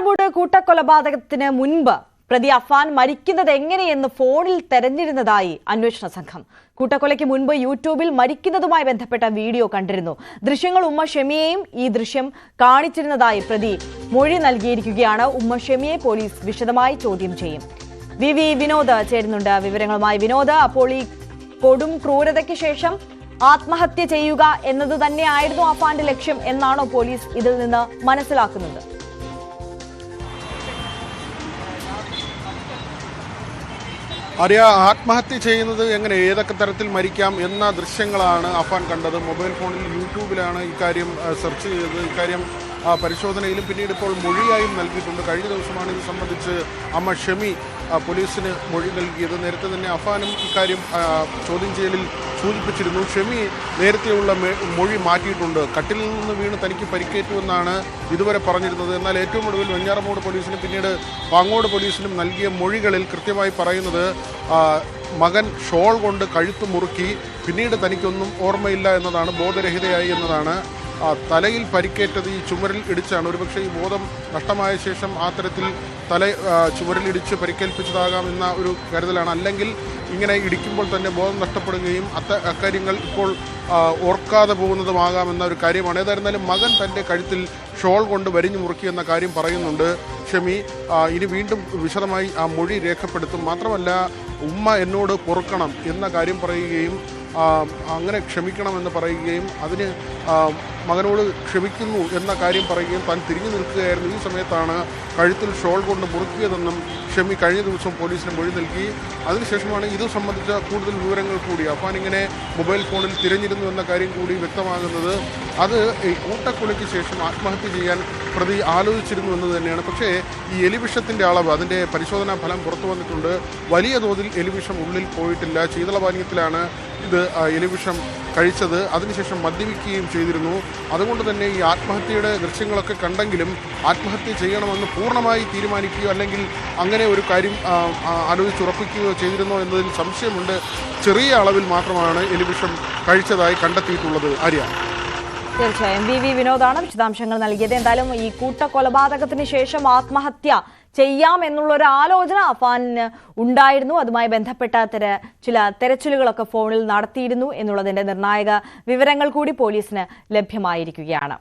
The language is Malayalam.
വെഞ്ഞാറമൂട് കൂട്ടക്കൊലപാതകത്തിന് മുൻപ് പ്രതി അഫാൻ മരിക്കുന്നത് എങ്ങനെയെന്ന് ഫോണിൽ തെരഞ്ഞിരുന്നതായി അന്വേഷണ സംഘം. കൂട്ടക്കൊലയ്ക്ക് മുൻപ് യൂട്യൂബിൽ മരിക്കുന്നതുമായി ബന്ധപ്പെട്ട വീഡിയോ കണ്ടിരുന്നു. ദൃശ്യങ്ങൾ ഉമ്മ ഷെമിയെയും ഈ ദൃശ്യം കാണിച്ചിരുന്നതായി പ്രതി മൊഴി നൽകിയിരിക്കുകയാണ്. ഉമ്മ ഷെമിയെ പോലീസ് വിശദമായി ചോദ്യം ചെയ്യും. വി വിനോദ് ചേരുന്നുണ്ട് വിവരങ്ങളുമായി. വിനോദ്, അപ്പോൾ ഈ കൊടും ക്രൂരതയ്ക്ക് ശേഷം ആത്മഹത്യ ചെയ്യുക എന്നത് തന്നെയായിരുന്നു അഫാന്റെ ലക്ഷ്യം എന്നാണോ പോലീസ് ഇതിൽ നിന്ന് മനസ്സിലാക്കുന്നത്? അറിയ ആത്മഹത്യ ചെയ്യുന്നത് എങ്ങനെ, ഏതൊക്കെ തരത്തിൽ മരിക്കാം എന്ന ദൃശ്യങ്ങളാണ് അഫാൻ കണ്ടത്. മൊബൈൽ ഫോണിൽ യൂട്യൂബിലാണ് ഇക്കാര്യം സെർച്ച് ചെയ്തത്. ഇക്കാര്യം പരിശോധനയിലും പിന്നീട് ഇപ്പോൾ മൊഴിയായും നൽകിയിട്ടുണ്ട്. കഴിഞ്ഞ ദിവസമാണ് ഇത് സംബന്ധിച്ച് അമ്മ ഷെമി പോലീസിന് മൊഴി നൽകിയത്. നേരത്തെ തന്നെ അഫാനും ഇക്കാര്യം ചോദ്യം ചെയ്യലിൽ സൂചിപ്പിച്ചിരുന്നു. ഷെമി നേരത്തെയുള്ള മൊഴി മാറ്റിയിട്ടുണ്ട്. കട്ടിലിൽ നിന്ന് വീണ് തനിക്ക് പരിക്കേറ്റുവെന്നാണ് ഇതുവരെ പറഞ്ഞിരുന്നത്. എന്നാൽ ഏറ്റവും ഒടുവിൽ വെഞ്ഞാറമൂട് പോലീസിനും പിന്നീട് പാങ്ങോട് പോലീസിനും നൽകിയ മൊഴികളിൽ കൃത്യമായി പറയുന്നത് മകൻ ഷോൾ കൊണ്ട് കഴുത്ത് മുറുക്കി, പിന്നീട് തനിക്കൊന്നും ഓർമ്മയില്ല എന്നതാണ്, ബോധരഹിതയായി എന്നതാണ്. തലയിൽ പരിക്കേറ്റത് ഈ ചുമരിൽ ഇടിച്ചാണ്. ഒരുപക്ഷെ ഈ ബോധം നഷ്ടമായ ശേഷം ആ തരത്തിൽ ചുമരിലിടിച്ച് പരിക്കേൽപ്പിച്ചതാകാം എന്ന ഒരു കരുതലാണ്. അല്ലെങ്കിൽ ഇങ്ങനെ ഇടിക്കുമ്പോൾ തന്നെ ബോധം നഷ്ടപ്പെടുകയും അക്കാര്യങ്ങൾ ഇപ്പോൾ ഓർക്കാതെ പോകുന്നതുമാകാമെന്ന ഒരു കാര്യമാണ്. ഏതായിരുന്നാലും മകൻ തൻ്റെ കഴുത്തിൽ ഷോൾ കൊണ്ട് വരിഞ്ഞു മുറുക്കിയെന്ന കാര്യം പറയുന്നുണ്ട് ഷെമി. ഇനി വീണ്ടും വിശദമായി ആ മൊഴി രേഖപ്പെടുത്തും. മാത്രമല്ല ഉമ്മ എന്നോട് പൊറുക്കണം എന്ന കാര്യം പറയുകയും അങ്ങനെ ക്ഷമിക്കണമെന്ന് പറയുകയും അതിന് മകനോട് ക്ഷമിക്കുന്നു എന്ന കാര്യം പറയുകയും താൻ തിരിഞ്ഞു നിൽക്കുകയായിരുന്നു. ഈ സമയത്താണ് കഴുത്തിൽ ഷോൾ കൊണ്ട് മുറുക്കിയതെന്നും ഷെമി കഴിഞ്ഞ ദിവസം പോലീസിന് മൊഴി നൽകി. അതിനുശേഷമാണ് ഇത് സംബന്ധിച്ച കൂടുതൽ വിവരങ്ങൾ കൂടി അഫാൻ ഇങ്ങനെ മൊബൈൽ ഫോണിൽ തിരഞ്ഞിരുന്നു എന്ന കാര്യം കൂടി വ്യക്തമാകുന്നത്. അത് ഈ കൂട്ടക്കൊലയ്ക്ക് ശേഷം ആത്മഹത്യ ചെയ്യാൻ പ്രതി ആലോചിച്ചിരുന്നു എന്ന് തന്നെയാണ്. പക്ഷേ ഈ എലിവിഷത്തിൻ്റെ അളവ്, അതിൻ്റെ പരിശോധനാ ഫലം പുറത്തു വന്നിട്ടുണ്ട്. വലിയ തോതിൽ എലിവിഷം ഉള്ളിൽ പോയിട്ടില്ല. ശീതളപാനീയത്തിലാണ് ഇത് എലിവിഷം കഴിച്ചത്. അതിനുശേഷം മദ്യപിക്കുകയും ചെയ്തിരുന്നു. അതുകൊണ്ട് തന്നെ ഈ ആത്മഹത്യയുടെ ദൃശ്യങ്ങളൊക്കെ കണ്ടെങ്കിലും ആത്മഹത്യ ചെയ്യണമെന്ന് പൂർണ്ണമായി തീരുമാനിക്കുകയോ അല്ലെങ്കിൽ അങ്ങനെ ഒരു കാര്യം ആലോചിച്ചുറപ്പിക്കുകയോ ചെയ്തിരുന്നോ എന്നതിൽ സംശയമുണ്ട്. ചെറിയ അളവിൽ മാത്രമാണ് എലിവിഷം കഴിച്ചതായി കണ്ടെത്തിയിട്ടുള്ളത്. ആര്യ, തീർച്ചയായും വി വിനോദാണ് വിശദാംശങ്ങൾ നൽകിയത്. എന്തായാലും ഈ കൂട്ടക്കൊലപാതകത്തിന് ശേഷം ആത്മഹത്യ ചെയ്യാം എന്നുള്ളൊരു ആലോചന അഫാനിന് ഉണ്ടായിരുന്നു. അതുമായി ബന്ധപ്പെട്ട ചില തെരച്ചിലുകളൊക്കെ ഫോണിൽ നടത്തിയിരുന്നു എന്നുള്ളതിന്റെ നിർണായക വിവരങ്ങൾ കൂടി പോലീസിന് ലഭ്യമായിരിക്കുകയാണ്.